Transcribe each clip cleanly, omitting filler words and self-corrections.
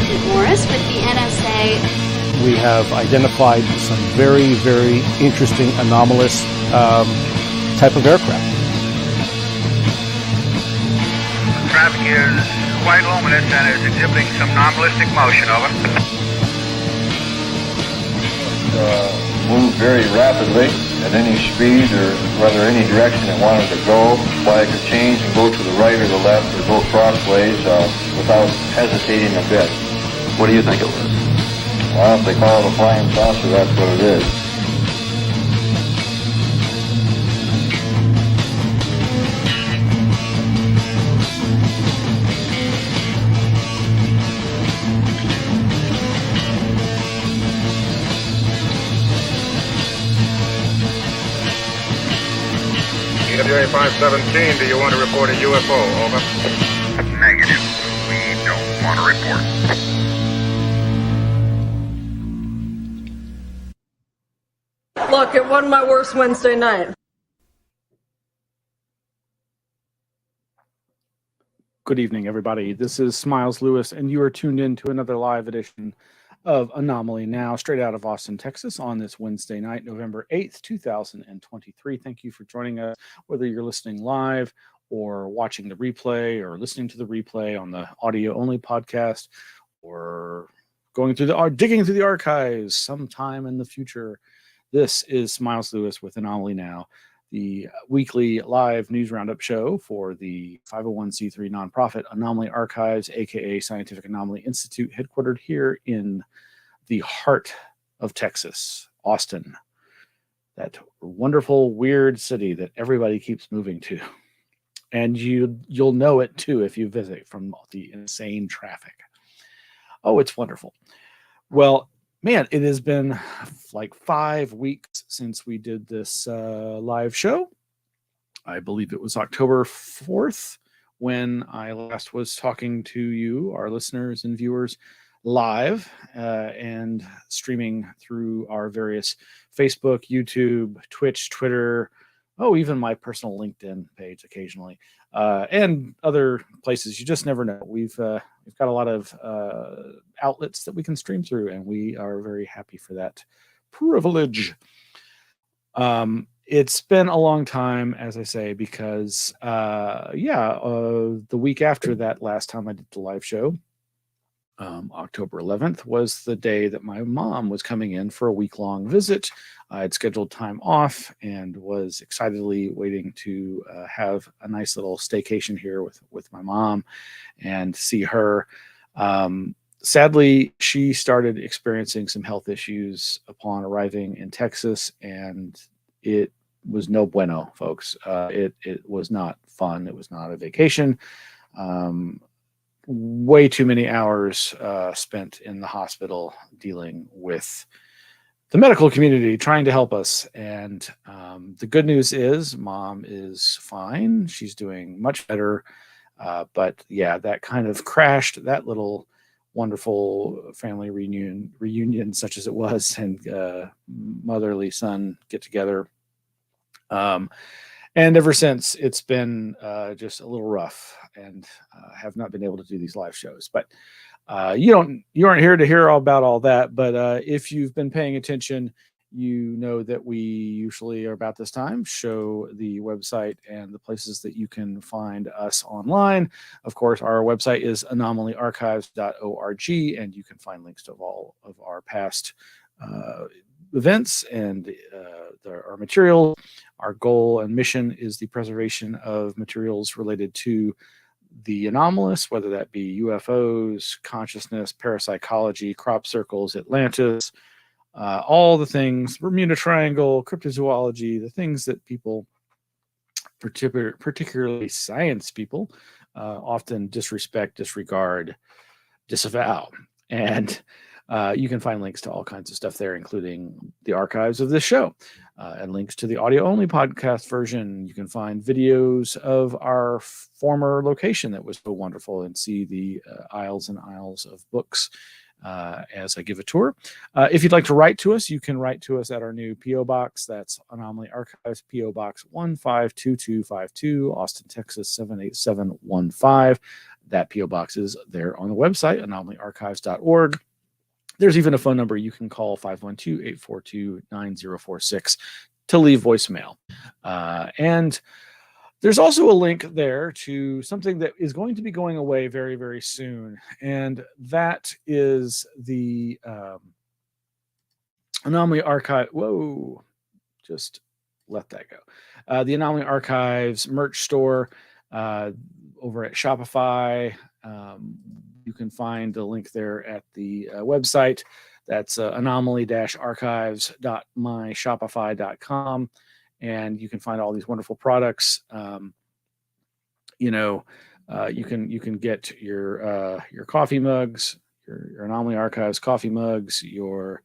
Agent Morris with the NSA. We have identified some very, very interesting anomalous type of aircraft. Traffic is quite luminous and is exhibiting some non-ballistic motion, over. Move very rapidly at any speed or rather any direction it wanted to go. Flag could change and go to the right or the left or go crossways without hesitating a bit. What do you think it was? Well, if they call it a flying saucer, that's what it is. EWA 517, do you want to report a UFO? Over. Negative. We don't want to report. Look, it wasn't my worst Wednesday night. Good evening, everybody. This is Smiles Lewis, and you are tuned in to another live edition of Anomaly Now, straight out of Austin, Texas, on this Wednesday night, November 8th, 2023. Thank you for joining us, whether you're listening live or watching the replay or listening to the replay on the audio-only podcast or digging through the archives sometime in the future. This is Smiles Lewis with Anomaly Now, the weekly live news roundup show for the 501c3 nonprofit Anomaly Archives, aka Scientific Anomaly Institute, headquartered here in the heart of Texas, Austin, that wonderful, weird city that everybody keeps moving to. And you'll know it too if you visit, from the insane traffic. Oh, it's wonderful. Well, man, it has been like 5 weeks since we did this live show. I believe it was October 4th when I last was talking to you, our listeners and viewers, live and streaming through our various Facebook, YouTube, Twitch, Twitter, even my personal LinkedIn page occasionally, and other places. You just never know. We've got a lot of outlets that we can stream through, and we are very happy for that privilege. It's been a long time, as I say, because the week after that last time I did the live show, October 11th, was the day that my mom was coming in for a week-long visit. I had scheduled time off and was excitedly waiting to have a nice little staycation here with my mom and see her. Sadly, she started experiencing some health issues upon arriving in Texas, and it was no bueno, folks. It was not fun. It was not a vacation. Way too many hours spent in the hospital dealing with the medical community trying to help us. And the good news is Mom is fine. She's doing much better. But yeah, that kind of crashed that little wonderful family reunion such as it was, and motherly son get together. And ever since, it's been just a little rough, and have not been able to do these live shows. But you aren't here to hear all about all that. But if you've been paying attention, you know that we usually are about this time show the website and the places that you can find us online. Of course, our website is anomalyarchives.org, and you can find links to all of our past events and our material. Our goal and mission is the preservation of materials related to the anomalous, whether that be UFOs, consciousness, parapsychology, crop circles, Atlantis, all the things, Bermuda Triangle, cryptozoology, the things that people, particularly science people, often disrespect, disregard, disavow. And you can find links to all kinds of stuff there, including the archives of this show and links to the audio-only podcast version. You can find videos of our former location that was so wonderful and see the aisles and aisles of books as I give a tour. If you'd like to write to us, you can write to us at our new P.O. Box. That's Anomaly Archives, P.O. Box 152252, Austin, Texas 78715. that P.O. box is there on the website, anomalyarchives.org. There's even a phone number you can call, 512-842-9046, to leave voicemail. And there's also a link there to something that is going to be going away very, very soon. And that is the Anomaly Archive. Whoa, just let that go. The Anomaly Archives merch store over at Shopify. You can find the link there at the website. That's anomaly-archives.myshopify.com. And you can find all these wonderful products. You can get your coffee mugs, your Anomaly Archives coffee mugs, your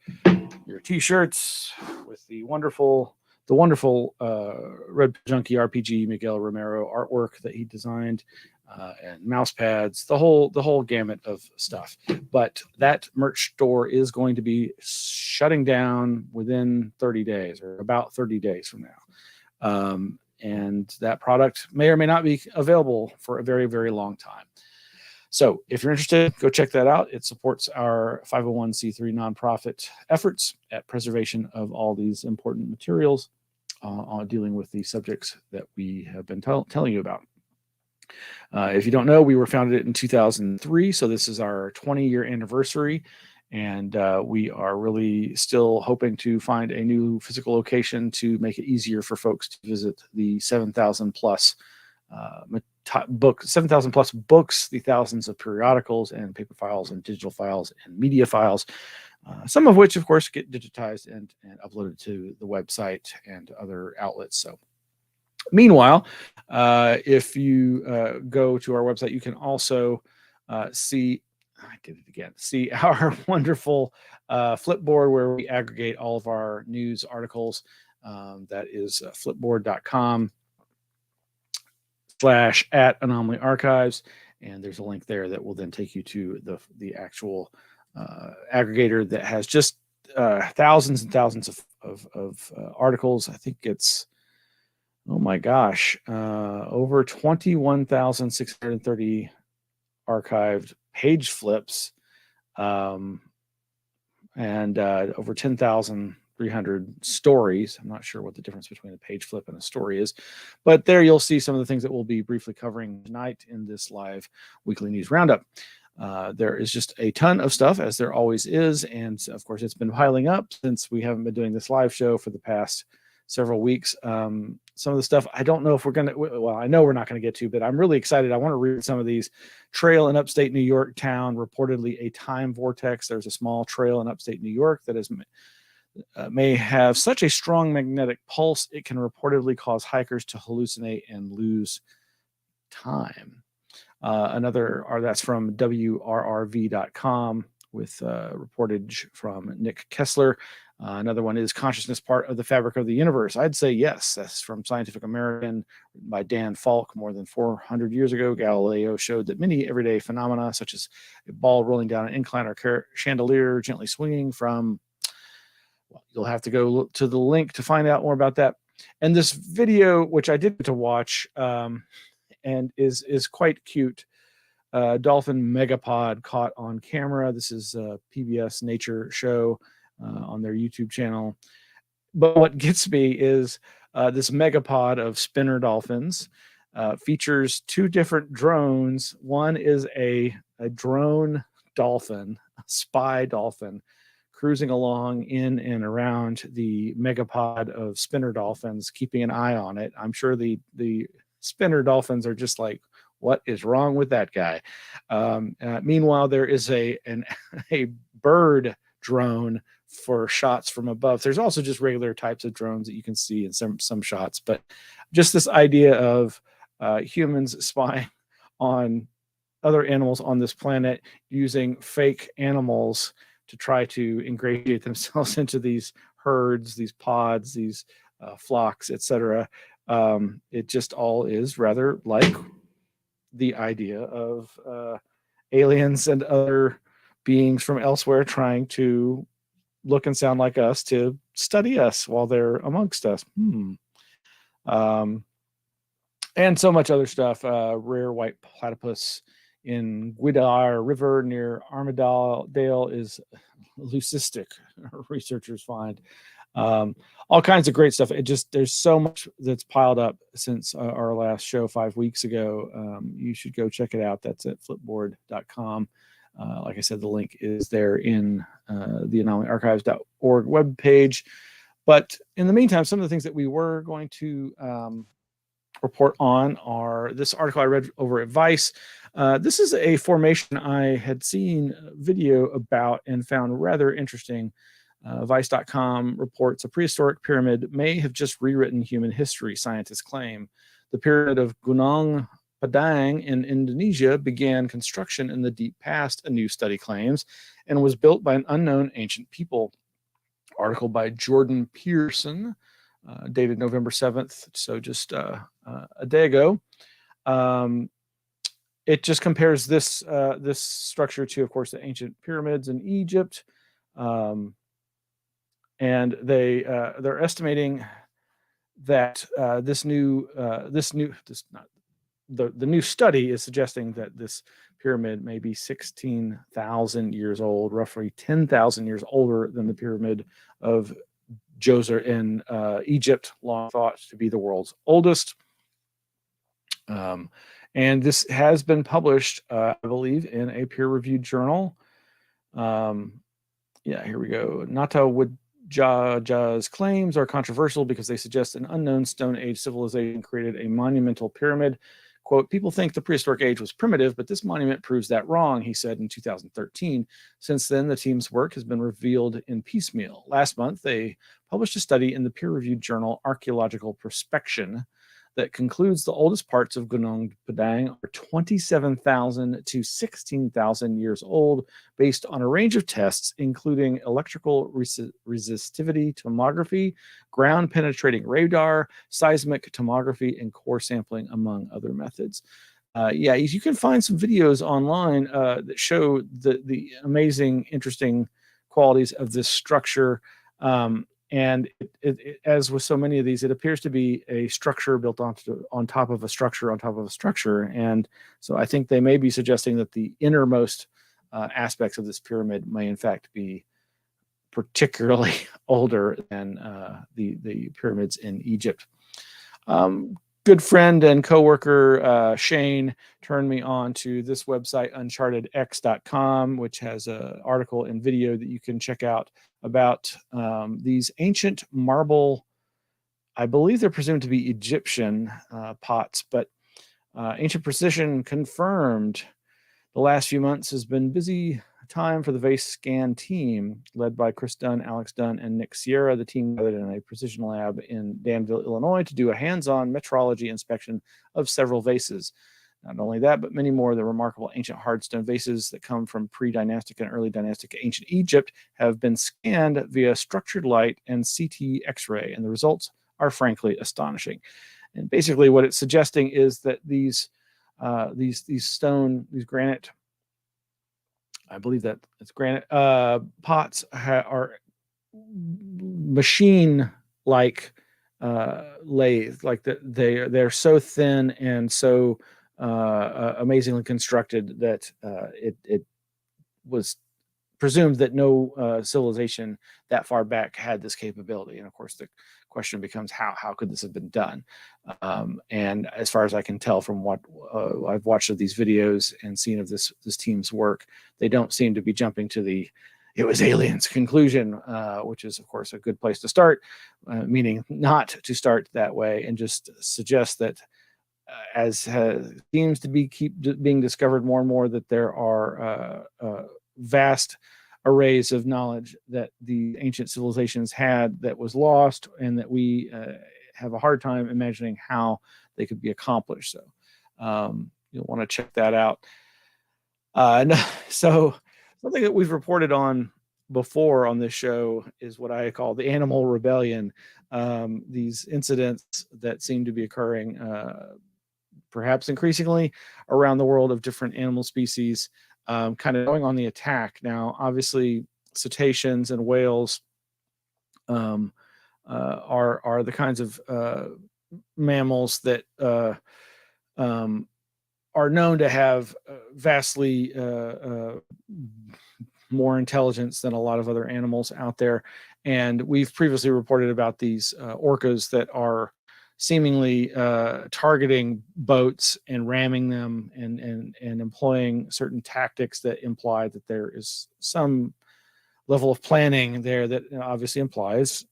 t-shirts with the wonderful Red Junkie RPG Miguel Romero artwork that he designed, and mouse pads, the whole gamut of stuff. But that merch store is going to be shutting down within 30 days, or about 30 days from now. And that product may or may not be available for a very, very long time. So if you're interested, go check that out. It supports our 501c3 nonprofit efforts at preservation of all these important materials, on dealing with the subjects that we have been telling you about. If you don't know, we were founded in 2003, so this is our 20-year anniversary, and we are really still hoping to find a new physical location to make it easier for folks to visit the 7,000 plus books, the thousands of periodicals and paper files and digital files and media files, some of which, of course, get digitized and uploaded to the website and other outlets. So meanwhile, if you go to our website, you can also see our wonderful Flipboard, where we aggregate all of our news articles. That is flipboard.com/@Anomaly Archives. And there's a link there that will then take you to the actual aggregator that has just thousands and thousands of articles. I think it's, oh my gosh, over 21,630 archived page flips, and over 10,300 stories. I'm not sure what the difference between a page flip and a story is, but there you'll see some of the things that we'll be briefly covering tonight in this live weekly news roundup. There is just a ton of stuff, as there always is, and of course it's been piling up since we haven't been doing this live show for the past several weeks. Some of the stuff I don't know if we're going to, well, I know we're not going to get to, but I'm really excited. I want to read some of these. Trail in upstate New York town, reportedly a time vortex. There's a small trail in upstate New York that is may have such a strong magnetic pulse it can reportedly cause hikers to hallucinate and lose time. That's from WRRV.com with reportage from Nick Kessler. Another one is consciousness part of the fabric of the universe. I'd say yes. That's from Scientific American, written by Dan Falk. More than 400 years ago, Galileo showed that many everyday phenomena, such as a ball rolling down an incline or chandelier gently swinging from, well, you'll have to go to the link to find out more about that. And this video, which I did get to watch, and is quite cute. Dolphin megapod caught on camera. This is a PBS Nature show on their YouTube channel. But what gets me is this megapod of spinner dolphins features two different drones. One is a drone dolphin, a spy dolphin, cruising along in and around the megapod of spinner dolphins, keeping an eye on it. I'm sure the spinner dolphins are just like, what is wrong with that guy? Meanwhile, there is a bird drone for shots from above. There's also just regular types of drones that you can see in some shots, but just this idea of humans spying on other animals on this planet using fake animals to try to ingratiate themselves into these herds, these pods, these flocks, etc. It just all is rather like the idea of aliens and other beings from elsewhere trying to look and sound like us to study us while they're amongst us. And so much other stuff. Rare white platypus in Guidar River near Armadale is leucistic, researchers find. All kinds of great stuff. There's so much that's piled up since our last show 5 weeks ago. You should go check it out. That's at flipboard.com. Like I said, the link is there in the anomalyarchives.org webpage. But in the meantime, some of the things that we were going to report on are this article I read over at Vice. This is a formation I had seen a video about and found rather interesting. Vice.com reports a prehistoric pyramid may have just rewritten human history, scientists claim. The pyramid of Gunung Padang in Indonesia began construction in the deep past, a new study claims, and was built by an unknown ancient people. Article by Jordan Pearson, dated November 7th, so just a day ago. It just compares this structure to, of course, the ancient pyramids in Egypt. And they're estimating that the new study is suggesting that this pyramid may be 16,000 years old, roughly 10,000 years older than the pyramid of Djoser in Egypt, long thought to be the world's oldest. And this has been published, I believe, in a peer-reviewed journal. Here we go. Ja's claims are controversial because they suggest an unknown Stone Age civilization created a monumental pyramid. Quote, people think the prehistoric age was primitive, but this monument proves that wrong, he said in 2013. Since then, the team's work has been revealed in piecemeal. Last month, they published a study in the peer-reviewed journal Archaeological Prospection that concludes the oldest parts of Gunung Padang are 27,000 to 16,000 years old, based on a range of tests, including electrical resistivity tomography, ground-penetrating radar, seismic tomography, and core sampling, among other methods. You can find some videos online that show the amazing, interesting qualities of this structure. And as with so many of these, it appears to be a structure built on top of a structure on top of a structure. And so I think they may be suggesting that the innermost aspects of this pyramid may in fact be particularly older than the pyramids in Egypt. Good friend and coworker Shane turned me on to this website, UnchartedX.com, which has an article and video that you can check out about these ancient marble, I believe they're presumed to be Egyptian pots, but Ancient Precision confirmed the last few months has been busy time for the Vase Scan team, led by Chris Dunn, Alex Dunn, and Nick Sierra. The team gathered in a precision lab in Danville, Illinois, to do a hands-on metrology inspection of several vases. Not only that, but many more of the remarkable ancient hardstone vases that come from pre-dynastic and early dynastic ancient Egypt have been scanned via structured light and CT X-ray, and the results are frankly astonishing. And basically, what it's suggesting is that these granite, I believe that it's granite pots are machine-like lathe, like they're so thin and so amazingly constructed that it was presumed that no civilization that far back had this capability. And of course, the question becomes how could this have been done? And as far as I can tell from what I've watched of these videos and seen of this team's work, they don't seem to be jumping to the "it was aliens" conclusion, which is of course a good place to start, meaning not to start that way, and just suggest that as seems to keep being discovered more and more, that there are vast arrays of knowledge that the ancient civilizations had that was lost, and that we have a hard time imagining how they could be accomplished. So you'll want to check that out. So something that we've reported on before on this show is what I call the animal rebellion. These incidents that seem to be occurring perhaps increasingly around the world of different animal species, kind of going on the attack. Now, obviously, cetaceans and whales are the kinds of mammals that are known to have vastly more intelligence than a lot of other animals out there. And we've previously reported about these orcas that are seemingly targeting boats and ramming them and employing certain tactics that imply that there is some level of planning there that obviously implies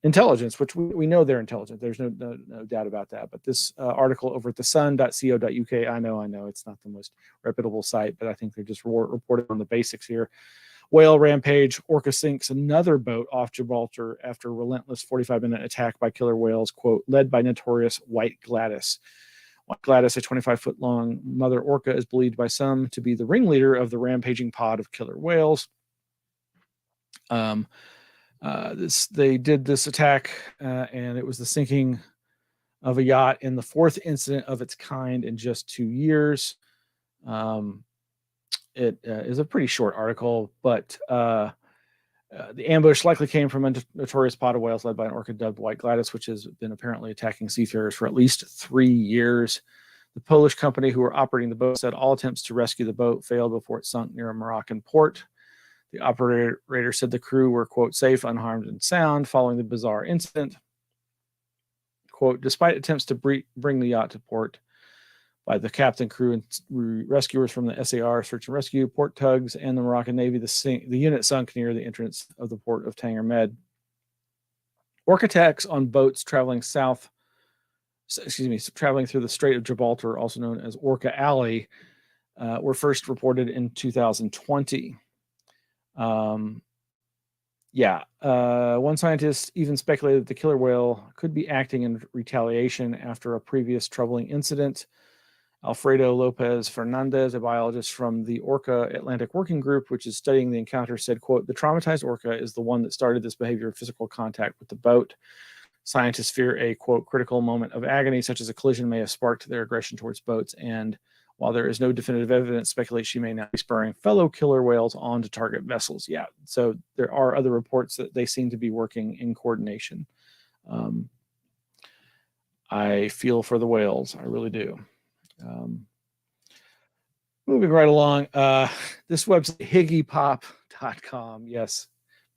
intelligence, which we know they're intelligent. There's no doubt about that. But this article over at thesun.co.uk, I know it's not the most reputable site, but I think they're just reporting on the basics here. Whale rampage, orca sinks another boat off Gibraltar after relentless 45-minute attack by killer whales, quote, led by notorious White Gladis. White Gladis, a 25-foot-long mother orca, is believed by some to be the ringleader of the rampaging pod of killer whales. They did this attack, and it was the sinking of a yacht in the fourth incident of its kind in just 2 years. It is a pretty short article, but the ambush likely came from a notorious pod of whales led by an orca dubbed White Gladis, which has been apparently attacking seafarers for at least 3 years. The Polish company who were operating the boat said all attempts to rescue the boat failed before it sunk near a Moroccan port. The operator said the crew were, quote, safe, unharmed, and sound following the bizarre incident. Quote, despite attempts to bring the yacht to port by the captain, crew, and rescuers from the SAR Search and Rescue, port tugs, and the Moroccan Navy, the unit sunk near the entrance of the port of Tanger Med. Orca attacks on boats traveling through the Strait of Gibraltar, also known as Orca Alley, were first reported in 2020. One scientist even speculated that the killer whale could be acting in retaliation after a previous troubling incident. Alfredo Lopez Fernandez, a biologist from the Orca Atlantic Working Group, which is studying the encounter, said, quote, the traumatized orca is the one that started this behavior of physical contact with the boat. Scientists fear a, quote, critical moment of agony, such as a collision, may have sparked their aggression towards boats. And while there is no definitive evidence, speculate she may now be spurring fellow killer whales on to target vessels. Yeah, so there are other reports that they seem to be working in coordination. I feel for the whales. I really do. Moving right along, this website, higgypop.com. Yes,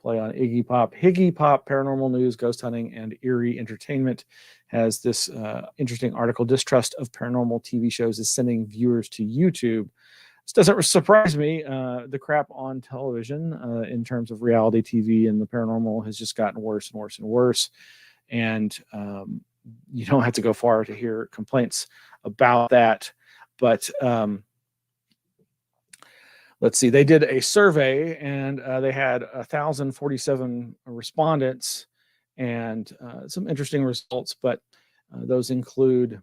play on Iggy Pop. Higgy Pop, paranormal news, ghost hunting, and eerie entertainment has this interesting article. Distrust of paranormal TV shows is sending viewers to YouTube. This doesn't surprise me. The crap on television in terms of reality TV and the paranormal has just gotten worse and worse and worse. And you don't have to go far to hear complaints about that. But let's see, they did a survey and they had 1,047 respondents and some interesting results, but those include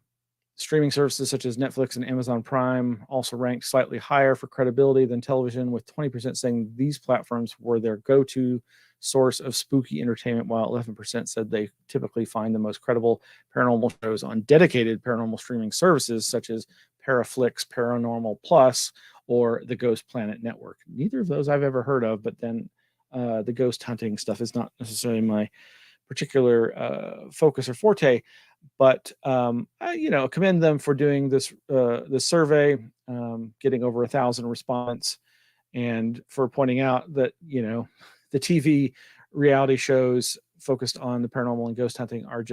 streaming services such as Netflix and Amazon Prime also ranked slightly higher for credibility than television, with 20% saying these platforms were their go-to source of spooky entertainment, while 11% said they typically find the most credible paranormal shows on dedicated paranormal streaming services such as Paraflix, Paranormal Plus, or the Ghost Planet Network. Neither of those I've ever heard of, but then the ghost hunting stuff is not necessarily my particular focus or forte. But I commend them for doing this survey, getting over 1,000 response, and for pointing out that the TV reality shows focused on the paranormal and ghost hunting are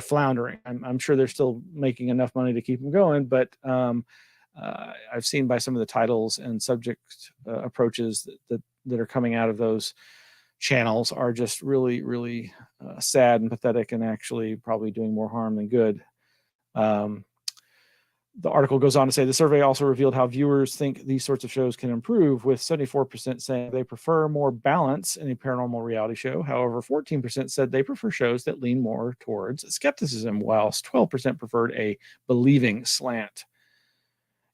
floundering. I'm sure they're still making enough money to keep them going, but I've seen by some of the titles and subject approaches that are coming out of those channels are just really, really sad and pathetic, and actually probably doing more harm than good. The article goes on to say the survey also revealed how viewers think these sorts of shows can improve, with 74% saying they prefer more balance in a paranormal reality show. However, 14% said they prefer shows that lean more towards skepticism, whilst 12% preferred a believing slant.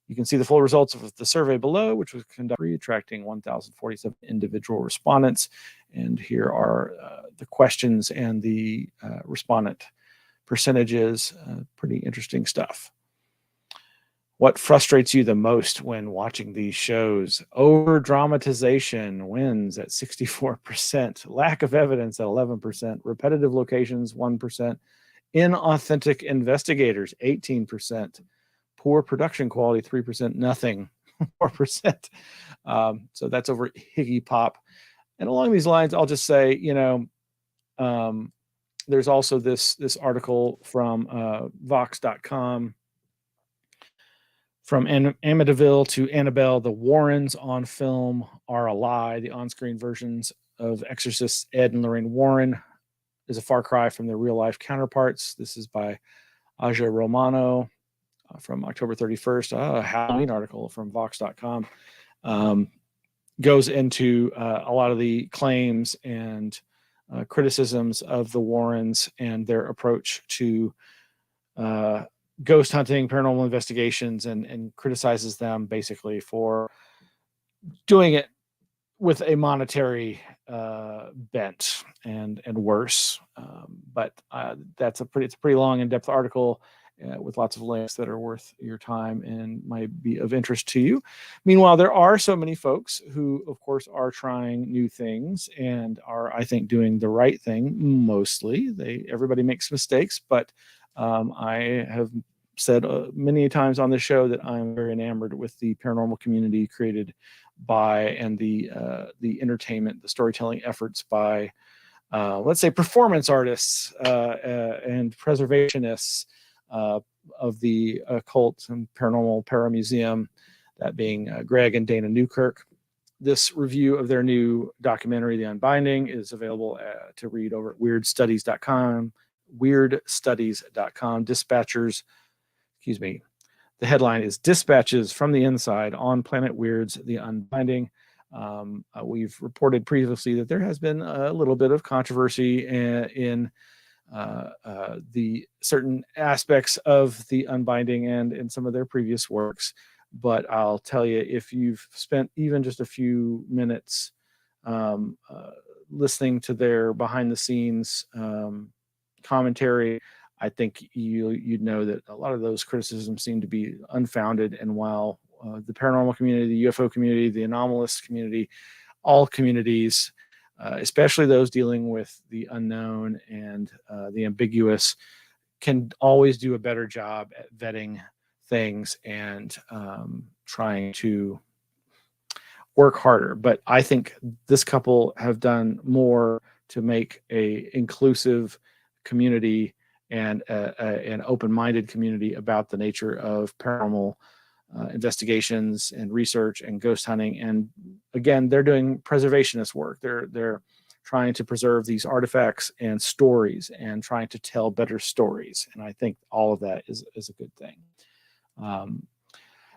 You can see the full results of the survey below, which was conducted, attracting 1,047 individual respondents. And here are the questions and the respondent percentages. Pretty interesting stuff. What frustrates you the most when watching these shows? Over dramatization wins at 64%. Lack of evidence at 11%. Repetitive locations 1%. Inauthentic investigators 18%. poor production quality, 3%, nothing, 4%. So that's over at Higgy Pop. And along these lines, I'll just say, there's also this article from Vox.com. From Amityville to Annabelle, the Warrens on film are a lie. The on-screen versions of exorcists Ed and Lorraine Warren is a far cry from their real-life counterparts. This is by Aja Romano from October 31st. A Halloween article from Vox.com goes into a lot of the claims and criticisms of the Warrens and their approach to ghost hunting, paranormal investigations, and criticizes them basically for doing it with a monetary bent and worse. But it's a pretty long, in-depth article with lots of links that are worth your time and might be of interest to you. Meanwhile, there are so many folks who, of course, are trying new things and are, I think, doing the right thing. Mostly, everybody makes mistakes, but I have said many times on this show that I'm very enamored with the paranormal community created by and the entertainment, the storytelling efforts by, let's say, performance artists and preservationists of the occult and paranormal paramuseum, that being Greg and Dana Newkirk. This review of their new documentary, The Unbinding, is available to read over at weirdstudies.com. The headline is Dispatches from the Inside on Planet Weird's The Unbinding. We've reported previously that there has been a little bit of controversy in the certain aspects of The Unbinding and in some of their previous works. But I'll tell you, if you've spent even just a few minutes listening to their behind the scenes commentary, I think you'd know that a lot of those criticisms seem to be unfounded. And while the paranormal community, the UFO community, the anomalous community, all communities, especially those dealing with the unknown and the ambiguous, can always do a better job at vetting things and trying to work harder. But I think this couple have done more to make a inclusive community and an open-minded community about the nature of paranormal investigations and research and ghost hunting. And again, they're doing preservationist work. They're trying to preserve these artifacts and stories and trying to tell better stories. And I think all of that is a good thing.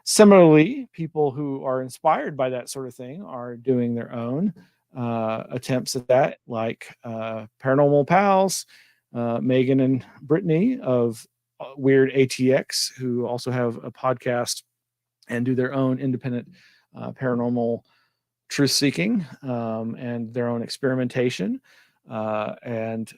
Similarly, people who are inspired by that sort of thing are doing their own attempts at that, like Paranormal Pals, Megan and Brittany of Weird ATX, who also have a podcast and do their own independent paranormal truth seeking and their own experimentation. And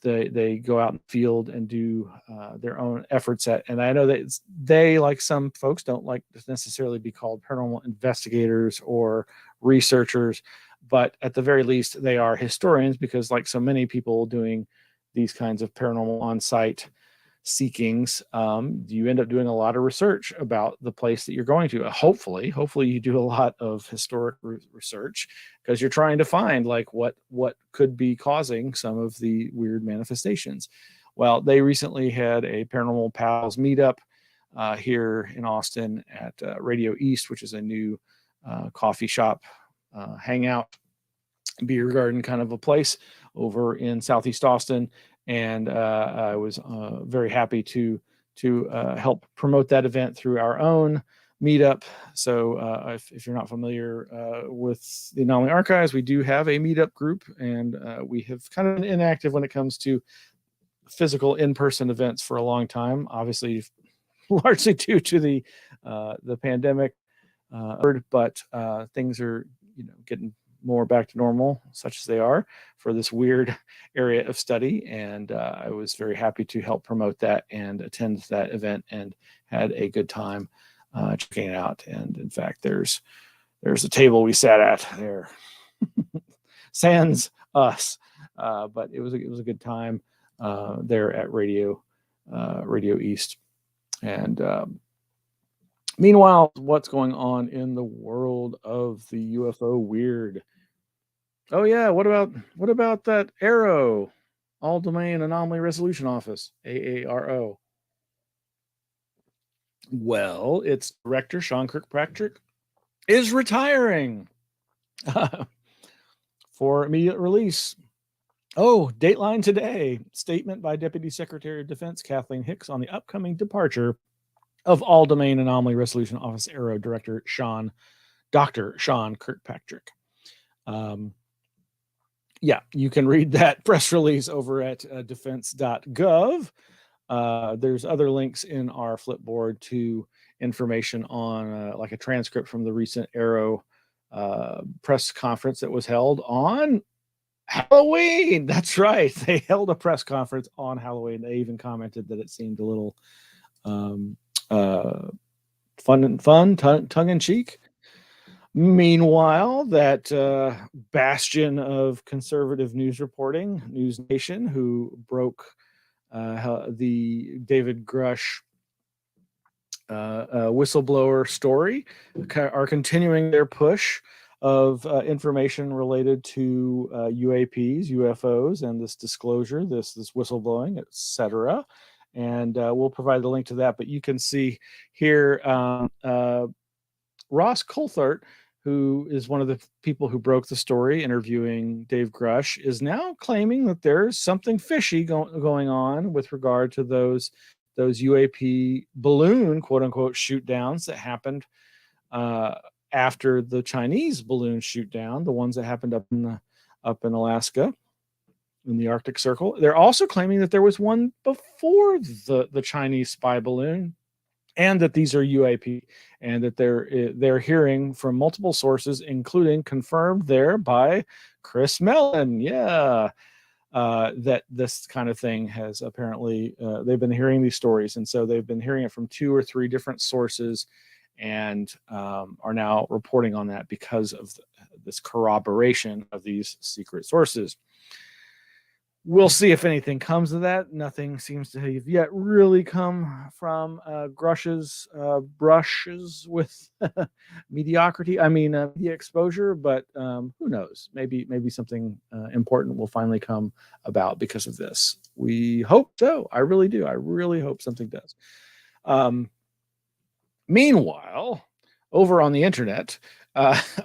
they go out in the field and do their own efforts at, and I know that they, like some folks, don't like to necessarily be called paranormal investigators or researchers, but at the very least they are historians, because like so many people doing these kinds of paranormal on-site seekings, you end up doing a lot of research about the place that you're going to. Hopefully you do a lot of historic research, because you're trying to find like what could be causing some of the weird manifestations. Well, they recently had a Paranormal Pals meetup here in Austin at Radio East, which is a new coffee shop, hangout, beer garden kind of a place over in Southeast Austin. And I was very happy to help promote that event through our own meetup. So if you're not familiar with the Anomaly Archives, we do have a meetup group, and we have kind of been inactive when it comes to physical in-person events for a long time, obviously largely due to the pandemic, but things are getting more back to normal, such as they are for this weird area of study. And I was very happy to help promote that and attend that event, and had a good time checking it out. And in fact, there's a table we sat at there, sans us, but it was a good time there at Radio East. And Meanwhile, what's going on in the world of the UFO weird? Oh yeah, what about that ARROW, All Domain Anomaly Resolution Office, AARO? Well, its director Sean Kirkpatrick is retiring for immediate release. Oh, Dateline today. Statement by Deputy Secretary of Defense Kathleen Hicks on the upcoming departure of All Domain Anomaly Resolution Office ARROW Director Dr. Sean Kirkpatrick. Yeah, you can read that press release over at defense.gov. There's other links in our Flipboard to information on like a transcript from the recent ARROW press conference that was held on Halloween. That's right. They held a press conference on Halloween. They even commented that it seemed a little tongue in cheek. Meanwhile, that bastion of conservative news reporting, News Nation, who broke the David Grush whistleblower story, are continuing their push of information related to UAPs, UFOs, and this disclosure, this whistleblowing, etc. And we'll provide the link to that. But you can see here Ross Coulthart, who is one of the people who broke the story, interviewing Dave Grush, is now claiming that there's something fishy going on with regard to those UAP balloon, quote unquote, shoot downs that happened after the Chinese balloon shoot down, the ones that happened up in Alaska, in the Arctic Circle. They're also claiming that there was one before the Chinese spy balloon, and that these are UAP, and that they're hearing from multiple sources, including confirmed there by Chris Mellon. Yeah, that this kind of thing has apparently they've been hearing these stories, and so they've been hearing it from 2 or 3 different sources, and are now reporting on that because of this corroboration of these secret sources. We'll see if anything comes of that. Nothing seems to have yet really come from Grush's brushes with mediocrity. I mean, media exposure, but who knows? Maybe something important will finally come about because of this. We hope so. I really do. I really hope something does. Meanwhile, over on the internet,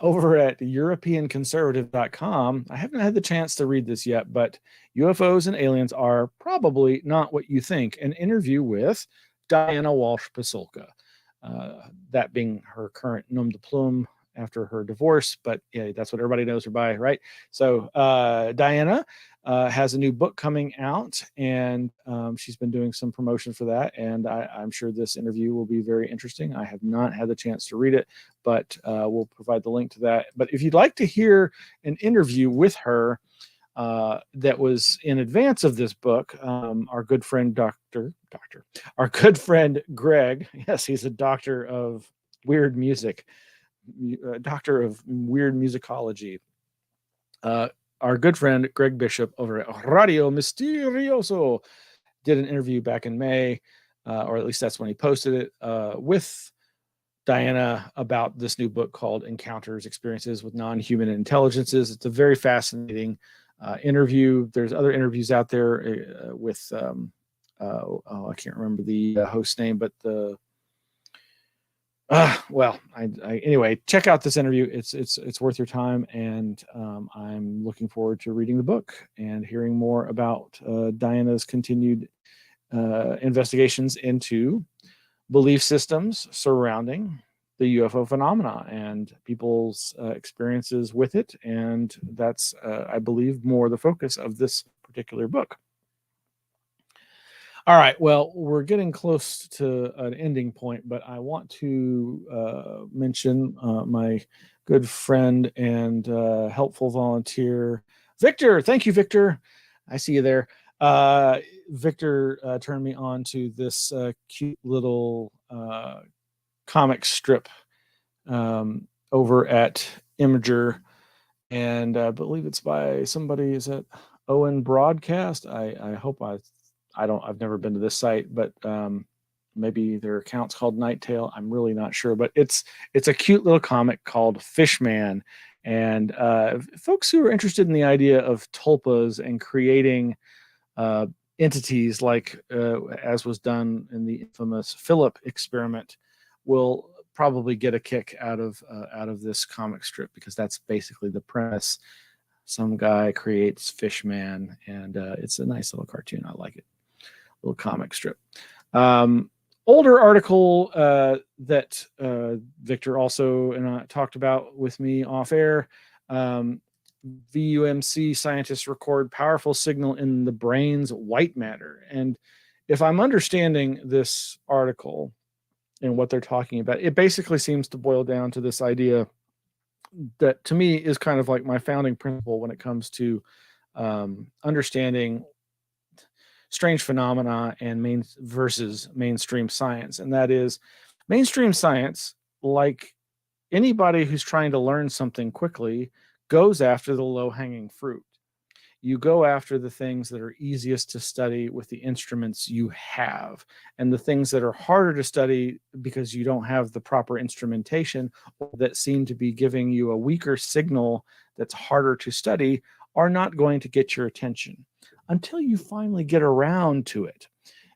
over at EuropeanConservative.com, I haven't had the chance to read this yet, but UFOs and aliens are probably not what you think. An interview with Diana Walsh Pasulka, that being her current nom de plume after her divorce, but yeah, that's what everybody knows her by, right? So Diana has a new book coming out, and she's been doing some promotion for that, and I'm sure this interview will be very interesting. I have not had the chance to read it, but we'll provide the link to that. But if you'd like to hear an interview with her that was in advance of this book, our good friend our good friend Greg, yes, he's a doctor of weird music, doctor of weird musicology. Our good friend Greg Bishop over at Radio Misterioso did an interview back in May, or at least that's when he posted it, with Diana about this new book called Encounters, Experiences with Non-Human Intelligences. It's a very fascinating interview. There's other interviews out there with, I can't remember the host name, but anyway, check out this interview. It's worth your time, and I'm looking forward to reading the book and hearing more about Diana's continued investigations into belief systems surrounding the UFO phenomena and people's experiences with it, and that's I believe more the focus of this particular book. All right, well, we're getting close to an ending point, but I want to mention my good friend and helpful volunteer, Victor. Thank you, Victor. I see you there. Victor turned me on to this cute little comic strip over at Imager, and I believe it's by somebody. Is that Owen Broadcast? I hope I've never been to this site, but maybe their account's called Nighttail. I'm really not sure, but it's a cute little comic called Fishman. And folks who are interested in the idea of tulpas and creating entities like as was done in the infamous Philip experiment will probably get a kick out of this comic strip, because that's basically the premise. Some guy creates Fishman, and it's a nice little cartoon. I like it. Little comic strip. Older article that Victor also and I talked about with me off air. VUMC scientists record powerful signal in the brain's white matter. And if I'm understanding this article and what they're talking about, it basically seems to boil down to this idea that to me is kind of like my founding principle when it comes to understanding strange phenomena and versus mainstream science. And that is, mainstream science, like anybody who's trying to learn something quickly, goes after the low-hanging fruit. You go after the things that are easiest to study with the instruments you have, and the things that are harder to study because you don't have the proper instrumentation, or that seem to be giving you a weaker signal that's harder to study, are not going to get your attention until you finally get around to it.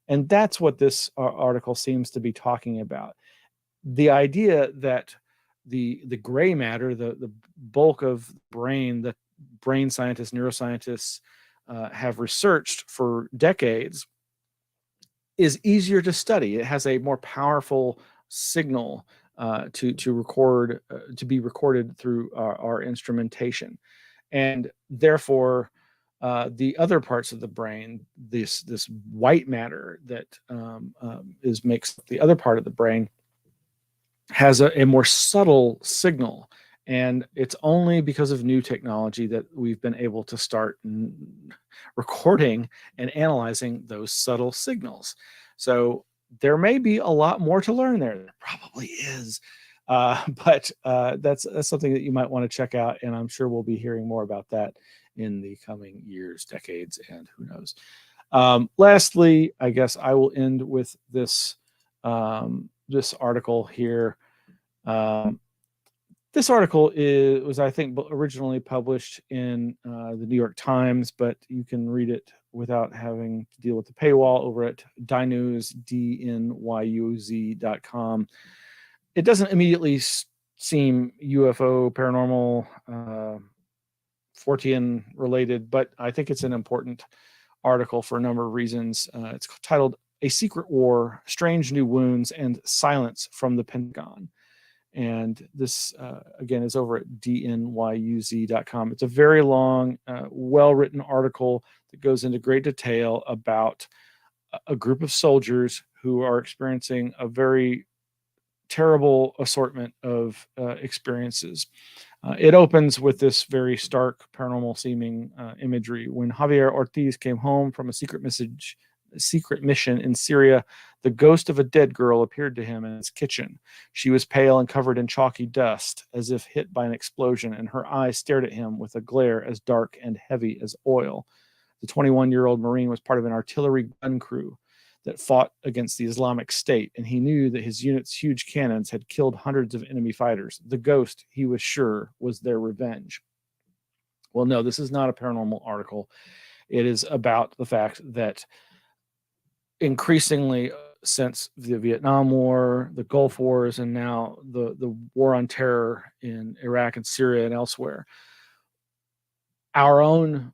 And that's what this article seems to be talking about. The idea that the gray matter, the bulk of brain that brain scientists, neuroscientists have researched for decades, is easier to study. It has a more powerful signal to record, to be recorded through our instrumentation, and therefore the other parts of the brain, this white matter that makes the other part of the brain, has a more subtle signal. And it's only because of new technology that we've been able to start recording and analyzing those subtle signals. So there may be a lot more to learn there. There probably is. But that's something that you might want to check out. And I'm sure we'll be hearing more about that in the coming years, decades, and who knows. Lastly, I guess I will end with this this article here. This article was, I think, originally published in the New York Times, but you can read it without having to deal with the paywall over at dynews, DNYUZ.com. It doesn't immediately seem UFO, paranormal, Fortean related, but I think it's an important article for a number of reasons. It's titled "A Secret War, Strange New Wounds, and Silence from the Pentagon." And this, again, is over at DNYUZ.com. It's a very long, well-written article that goes into great detail about a group of soldiers who are experiencing a very terrible assortment of experiences. It opens with this very stark paranormal-seeming imagery. When Javier Ortiz came home from a secret mission in Syria, the ghost of a dead girl appeared to him in his kitchen. She was pale and covered in chalky dust, as if hit by an explosion, and her eyes stared at him with a glare as dark and heavy as oil. The 21-year-old Marine was part of an artillery gun crew that fought against the Islamic State, and he knew that his unit's huge cannons had killed hundreds of enemy fighters. The ghost, he was sure, was their revenge. Well, no, this is not a paranormal article. It is about the fact that increasingly, since the Vietnam War, the Gulf Wars, and now the war on terror in Iraq and Syria and elsewhere, our own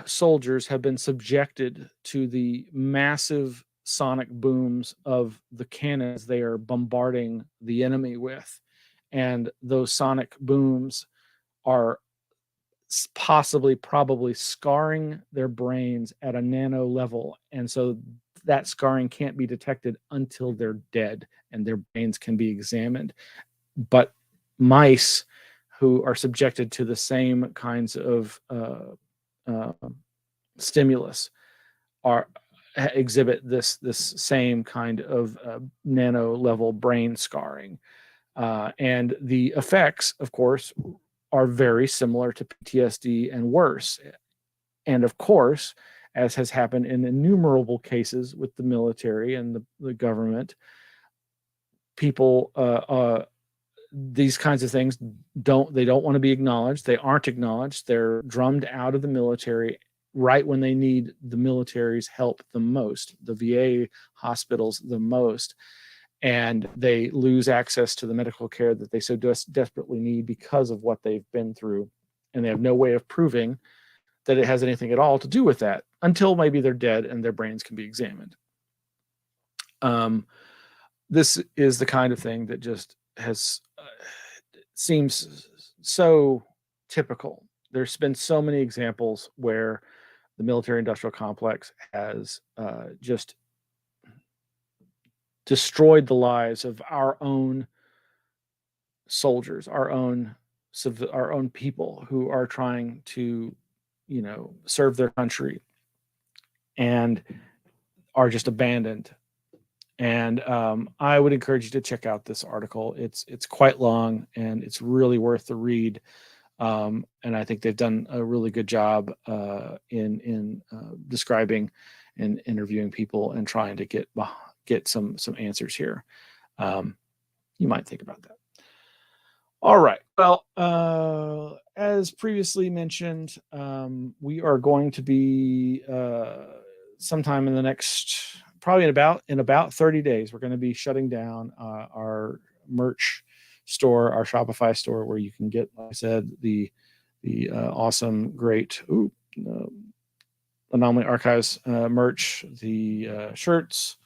soldiers have been subjected to the massive sonic booms of the cannons they are bombarding the enemy with. And those sonic booms are probably scarring their brains at a nano level. And so that scarring can't be detected until they're dead and their brains can be examined. But mice who are subjected to the same kinds of stimulus exhibit this same kind of nano level brain scarring, and the effects, of course, are very similar to PTSD and worse. And of course, as has happened in innumerable cases with the military and the government. People, these kinds of things don't want to be acknowledged. They aren't acknowledged. They're drummed out of the military right when they need the military's help the most, the VA hospitals the most, and they lose access to the medical care that they so desperately need because of what they've been through, and they have no way of proving that it has anything at all to do with that until maybe they're dead and their brains can be examined. This is the kind of thing that just has seems so typical. There's been so many examples where the military-industrial complex has just destroyed the lives of our own soldiers, our own people who are trying to, serve their country, and are just abandoned. And I would encourage you to check out this article. It's quite long and it's really worth the read. And I think they've done a really good job in describing and interviewing people and trying to get some answers here. You might think about that. All right. Well, as previously mentioned, we are going to be sometime in the next, probably in about 30 days, we're going to be shutting down our merch store, our Shopify store, where you can get, like I said, the awesome, great Anomaly Archives merch, the shirts,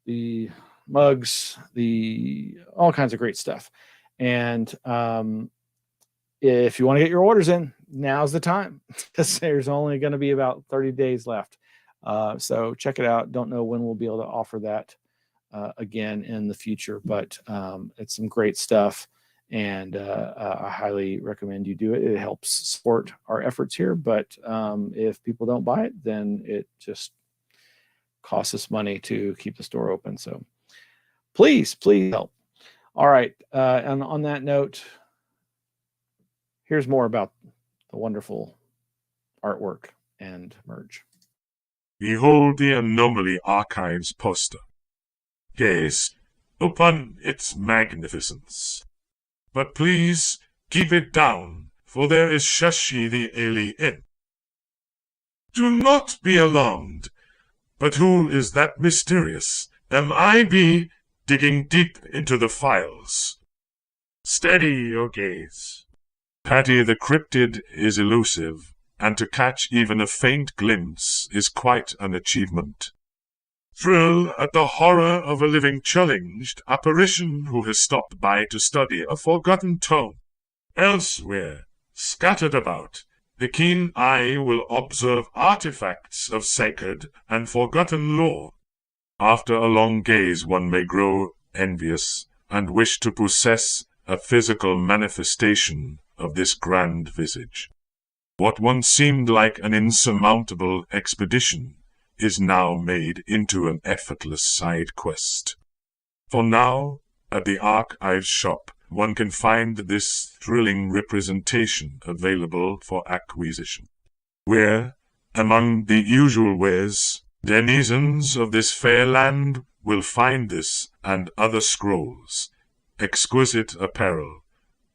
the mugs, the all kinds of great stuff. And if you want to get your orders in, now's the time, because there's only going to be about 30 days left. So check it out. Don't know when we'll be able to offer that again in the future, but it's some great stuff, and I highly recommend you do it. It helps support our efforts here, but if people don't buy it, then it just costs us money to keep the store open. So please help. All right, and on that note, here's more about the wonderful artwork and merch. Behold the Anomaly Archives poster. Gaze upon its magnificence. But please keep it down, for there is Shashi the alien. Do not be alarmed, but who is that mysterious MIB digging deep into the files? Steady your gaze. Patty the cryptid is elusive, and to catch even a faint glimpse is quite an achievement. Thrill at the horror of a living challenged apparition who has stopped by to study a forgotten tome. Elsewhere, scattered about, the keen eye will observe artifacts of sacred and forgotten lore. After a long gaze one may grow envious and wish to possess a physical manifestation of this grand visage. What once seemed like an insurmountable expedition is now made into an effortless side quest. For now, at the Archives shop, one can find this thrilling representation available for acquisition, where, among the usual wares, denizens of this fair land will find this and other scrolls, exquisite apparel,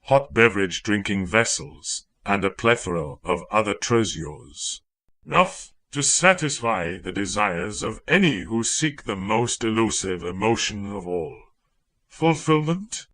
hot beverage drinking vessels, and a plethora of other treasures. Enough to satisfy the desires of any who seek the most elusive emotion of all, fulfillment.